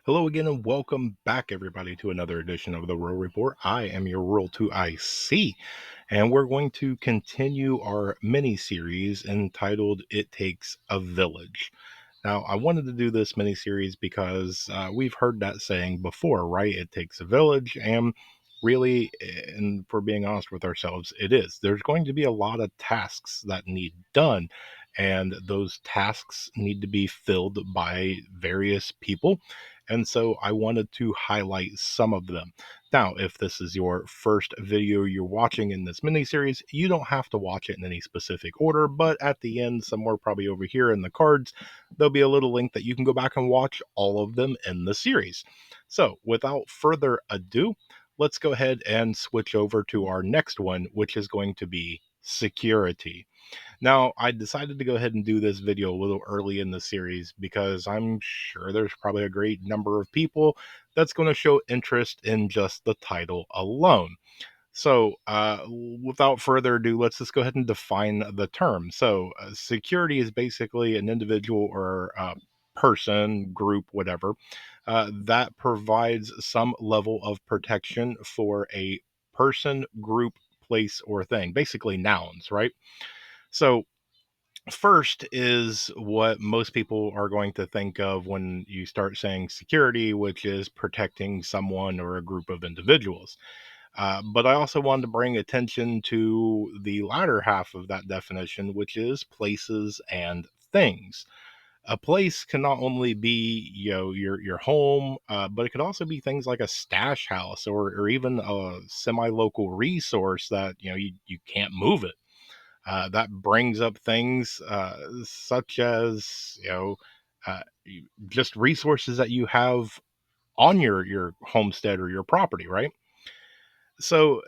Hello again, and welcome back, everybody, to another edition of the Rural Report. I am your Rural 2IC, and we're going to continue our mini series entitled It Takes a Village. Now, I wanted to do this mini series because we've heard that saying before, right? It takes a village, and really, and for being honest with ourselves, it is. There's going to be a lot of tasks that need done, and those tasks need to be filled by various people. And so I wanted to highlight some of them. Now, if this is your first video you're watching in this mini series, you don't have to watch it in any specific order, but at the end, somewhere probably over here in the cards, there'll be a little link that you can go back and watch all of them in the series. So, without further ado, let's go ahead and switch over to our next one, which is going to be security. Now, I decided to go ahead and do this video a little early in the series because I'm sure there's probably a great number of people that's going to show interest in just the title alone. So, without further ado, let's just go ahead and define the term. So, security is basically an individual or person, group, whatever, that provides some level of protection for a person, group, place, or thing. Basically, nouns, right? So, first is what most people are going to think of when you start saying security, which is protecting someone or a group of individuals. But I also wanted to bring attention to the latter half of that definition, which is places and things. A place can not only be, your home, but it could also be things like a stash house or even a semi-local resource that you can't move it. That brings up things such as just resources that you have on your homestead or your property, right? So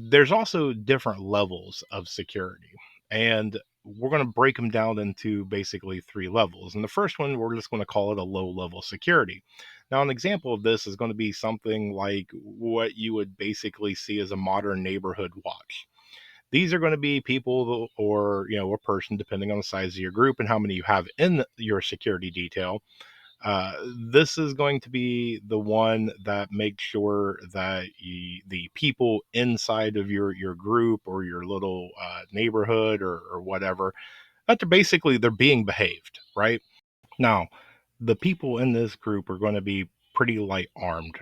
there's also different levels of security, and we're going to break them down into basically three levels. And the first one, we're just going to call it a low level security. Now, an example of this is going to be something like what you would basically see as a modern neighborhood watch. These are going to be people or a person, depending on the size of your group and how many you have in your security detail. This is going to be the one that makes sure that the people inside of your group or your little neighborhood or whatever, that they're being behaved, right? Now, the people in this group are going to be pretty light armed.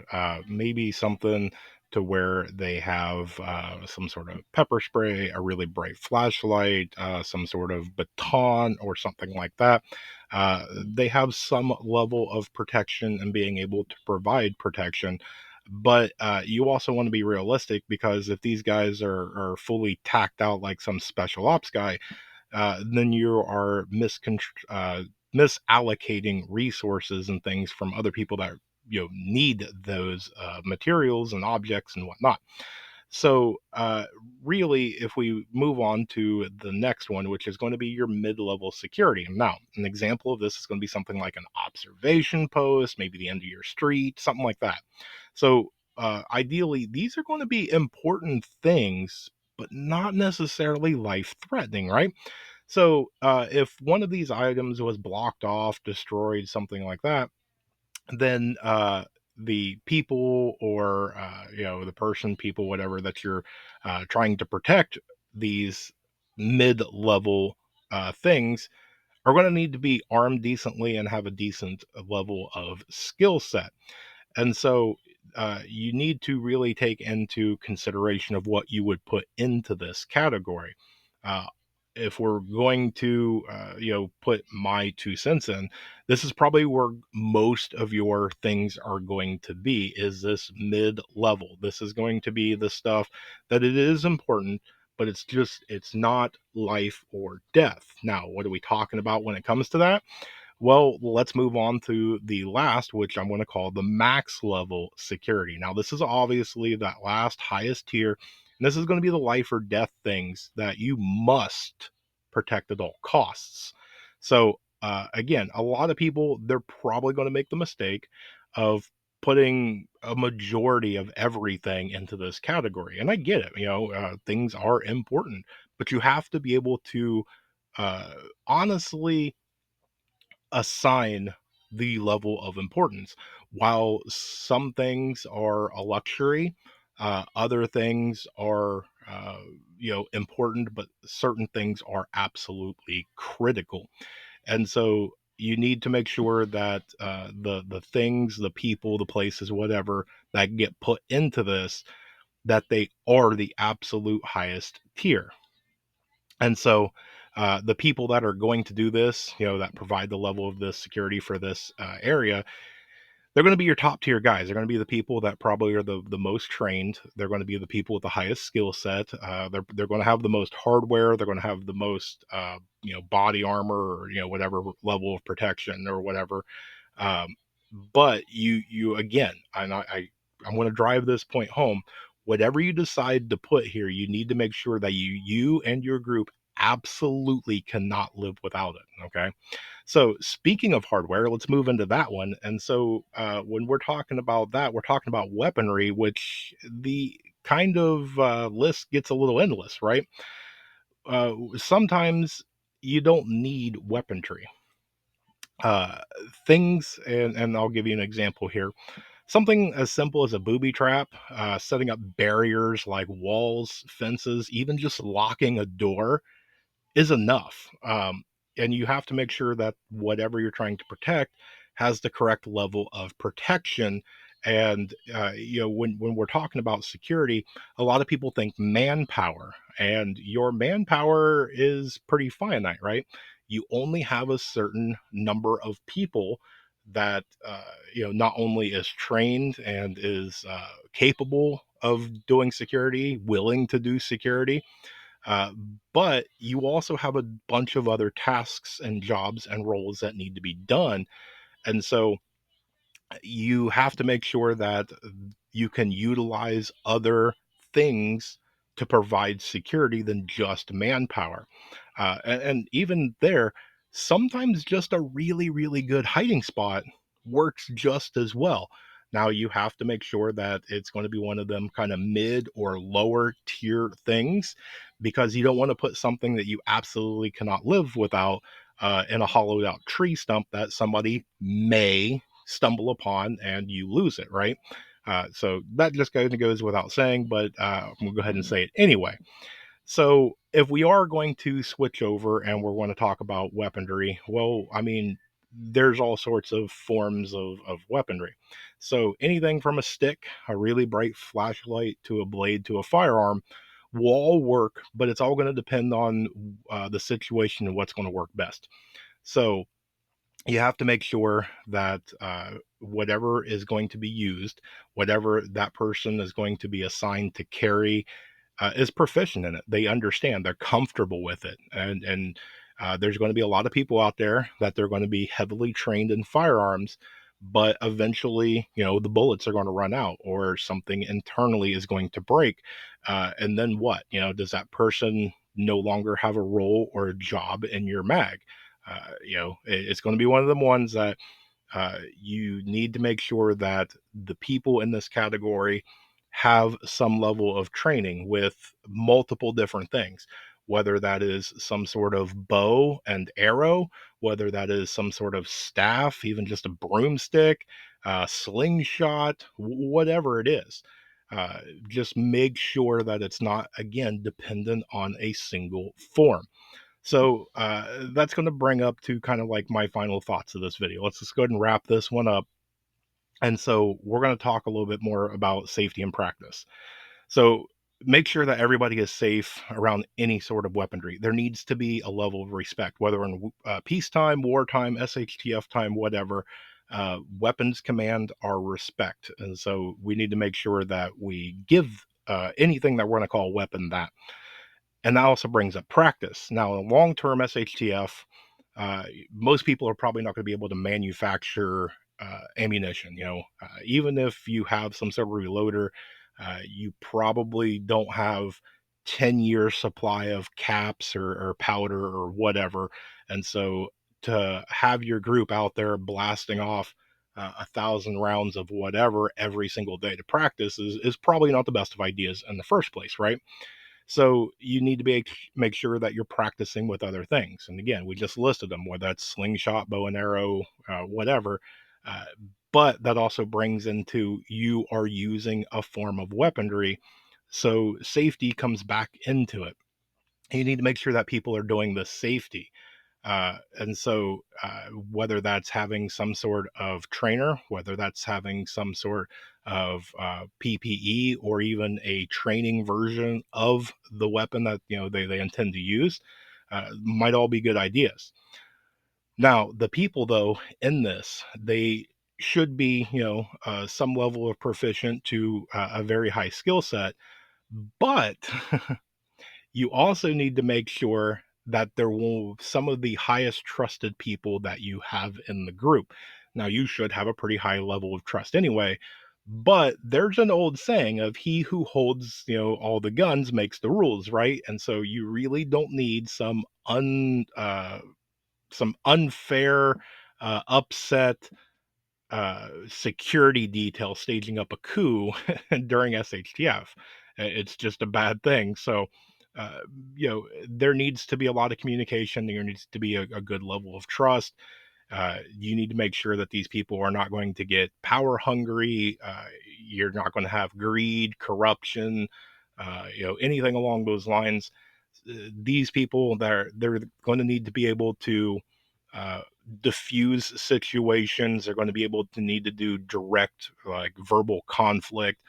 Maybe something to where they have some sort of pepper spray, a really bright flashlight, some sort of baton, or something like that. They have some level of protection and being able to provide protection. But you also want to be realistic because if these guys are fully tacked out like some special ops guy, then you are misallocating resources and things from other people that need those materials and objects and whatnot. So, really, if we move on to the next one, which is going to be your mid level security. Now, an example of this is going to be something like an observation post, maybe the end of your street, something like that. So, ideally, these are going to be important things, but not necessarily life threatening, right? So, if one of these items was blocked off, destroyed, something like that, then the people or the person, people, whatever that you're trying to protect, these mid-level things are going to need to be armed decently and have a decent level of skill set. And so you need to really take into consideration of what you would put into this category. Uh, if we're going to, put my 2 cents in, this is probably where most of your things are going to be. Is this mid level? This is going to be the stuff that it is important, but it's not life or death. Now, what are we talking about when it comes to that? Well, let's move on to the last, which I'm going to call the max level security. Now, this is obviously that last highest tier, and this is going to be the life or death things that you must protect at all costs. So, again, a lot of people, they're probably going to make the mistake of putting a majority of everything into this category. And I get it, things are important, but you have to be able to uh, honestly assign the level of importance. While some things are a luxury, other things are important, but certain things are absolutely critical. And so you need to make sure that the things, the people, the places, whatever that get put into this, that they are the absolute highest tier. And so the people that are going to do this, that provide the level of this security for this area, they're going to be your top tier guys. They're going to be the people that probably are the most trained. They're going to be the people with the highest skill set. They're going to have the most hardware. They're going to have the most body armor, or whatever level of protection or whatever. Um, but you again, and I'm going to drive this point home. Whatever you decide to put here, you need to make sure that you and your group absolutely cannot live without it. Okay. So speaking of hardware, let's move into that one. And so when we're talking about that, we're talking about weaponry, which the kind of list gets a little endless, right? Sometimes you don't need weaponry. Uh, things, and I'll give you an example here. Something as simple as a booby trap, setting up barriers like walls, fences, even just locking a door is enough. And you have to make sure that whatever you're trying to protect has the correct level of protection. And when we're talking about security, a lot of people think manpower, and your manpower is pretty finite, right? You only have a certain number of people that not only is trained and is capable of doing security, willing to do security, uh, but you also have a bunch of other tasks and jobs and roles that need to be done. And so you have to make sure that you can utilize other things to provide security than just manpower. And even there, sometimes just a really, really good hiding spot works just as well. Now, you have to make sure that it's going to be one of them kind of mid or lower tier things, because you don't want to put something that you absolutely cannot live without in a hollowed out tree stump that somebody may stumble upon and you lose it, right? So that just kind of goes without saying, but I'm going to go ahead and say it anyway. So if we are going to switch over and we're going to talk about weaponry, well, I mean, there's all sorts of forms of weaponry. So anything from a stick, a really bright flashlight, to a blade, to a firearm will all work, but it's all going to depend on the situation and what's going to work best. So you have to make sure that whatever is going to be used, whatever that person is going to be assigned to carry, is proficient in it. They understand. They're comfortable with it, and there's going to be a lot of people out there that they're going to be heavily trained in firearms, but eventually, the bullets are going to run out, or something internally is going to break, and then what? Does that person no longer have a role or a job in your mag? It's going to be one of them ones that you need to make sure that the people in this category have some level of training with multiple different things, whether that is some sort of bow and arrow, whether that is some sort of staff, even just a broomstick, slingshot, whatever it is. Just make sure that it's not, again, dependent on a single form. So that's going to bring up to kind of like my final thoughts of this video. Let's just go ahead and wrap this one up. And so we're going to talk a little bit more about safety and practice. So make sure that everybody is safe around any sort of weaponry. There needs to be a level of respect, whether in peacetime, wartime, SHTF time, whatever. Weapons command our respect. And so we need to make sure that we give anything that we're going to call a weapon that. And that also brings up practice. Now, in long term SHTF, most people are probably not going to be able to manufacture ammunition. Even if you have some sort of reloader, you probably don't have 10-year supply of caps or powder or whatever. And so to have your group out there blasting off 1,000 rounds of whatever every single day to practice is probably not the best of ideas in the first place, right? So you need to make sure that you're practicing with other things. And again, we just listed them, whether that's slingshot, bow and arrow, whatever. Uh, but that also brings into you are using a form of weaponry. So safety comes back into it. You need to make sure that people are doing the safety. Whether that's having some sort of trainer, whether that's having some sort of PPE, or even a training version of the weapon that they intend to use, might all be good ideas. Now, the people though in this, they should be some level of proficient to a very high skill set, but you also need to make sure that there will some of the highest trusted people that you have in the group. Now, you should have a pretty high level of trust anyway, but there's an old saying of he who holds, all the guns makes the rules, right? And so you really don't need some unfair, upset security detail staging up a coup during SHTF. It's just a bad thing. So, uh, there needs to be a lot of communication. There needs to be a good level of trust. You need to make sure that these people are not going to get power hungry. You're not going to have greed, corruption, anything along those lines. These people, they're going to need to be able to uh, diffuse situations. They're going to be able to need to do direct, like, verbal conflict.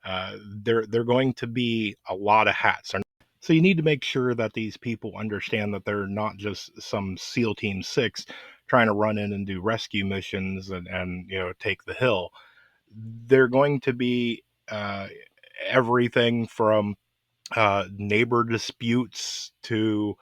They're going to be a lot of hats. So you need to make sure that these people understand that they're not just some SEAL Team Six trying to run in and do rescue missions and take the hill. They're going to be everything from neighbor disputes to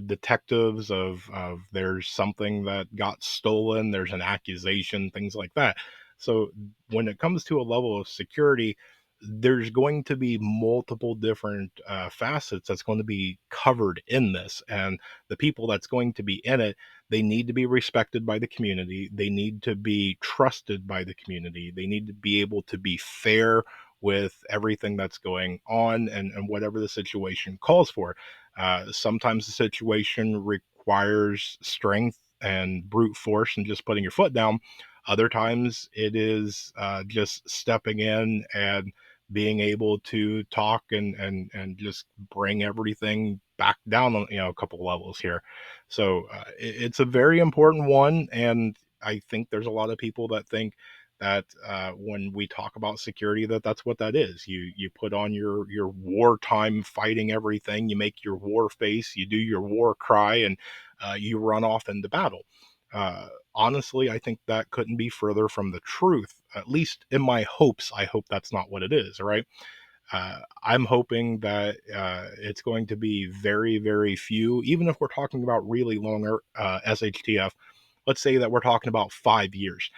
detectives of there's something that got stolen, there's an accusation, things like that. So when it comes to a level of security, there's going to be multiple different facets that's going to be covered in this, and the people that's going to be in it, they need to be respected by the community, they need to be trusted by the community, they need to be able to be fair with everything that's going on, and whatever the situation calls for. Sometimes the situation requires strength and brute force and just putting your foot down. Other times it is just stepping in and being able to talk and just bring everything back down on a couple levels here. So it's a very important one, and I think there's a lot of people that think that when we talk about security, that's what that is. You put on your wartime fighting everything, you make your war face, you do your war cry, and you run off into battle. Honestly, I think that couldn't be further from the truth. At least in my hopes, I hope that's not what it is. Right? I'm hoping that it's going to be very, very few, even if we're talking about really longer SHTF. Let's say that we're talking about 5 years.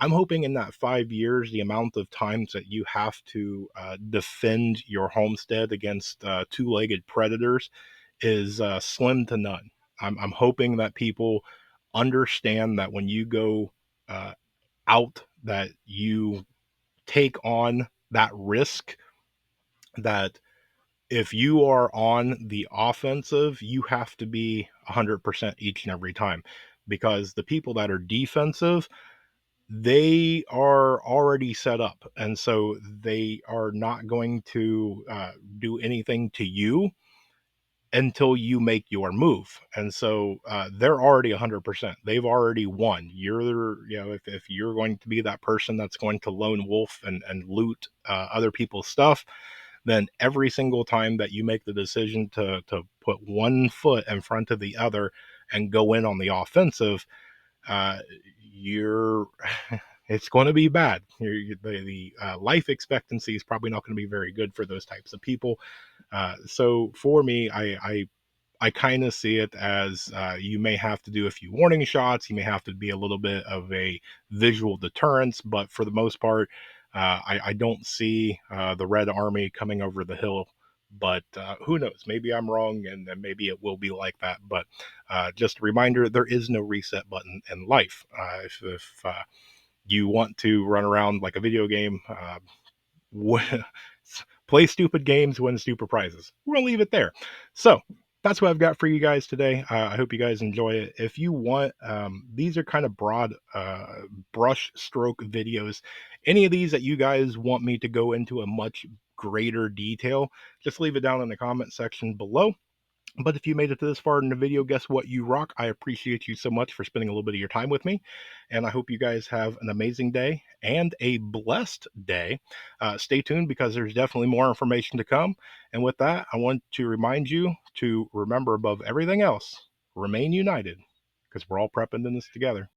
I'm hoping in that 5 years, the amount of times that you have to defend your homestead against two-legged predators is slim to none. I'm hoping that people understand that when you go uh, out, that you take on that risk, that if you are on the offensive, you have to be 100% each and every time, because the people that are defensive, they are already set up. And so they are not going to do anything to you until you make your move. And so they're already 100%. They've already won. If you're going to be that person that's going to lone wolf and loot other people's stuff, then every single time that you make the decision to put one foot in front of the other and go in on the offensive, uh, you're it's going to be bad. The life expectancy is probably not going to be very good for those types of people. So for me, I kind of see it as you may have to do a few warning shots. You may have to be a little bit of a visual deterrence, but for the most part, I don't see the Red Army coming over the hill. But who knows? Maybe I'm wrong, and maybe it will be like that. But just a reminder, there is no reset button in life. If you want to run around like a video game, Play stupid games, win stupid prizes. We're going to leave it there. So that's what I've got for you guys today. I hope you guys enjoy it. If you want, these are kind of broad brush stroke videos. Any of these that you guys want me to go into a much greater detail, just leave it down in the comment section below. But if you made it to this far in the video, guess what? You rock. I appreciate you so much for spending a little bit of your time with me. And I hope you guys have an amazing day and a blessed day. Stay tuned because there's definitely more information to come. And with that, I want to remind you to remember above everything else, remain united because we're all prepping in this together.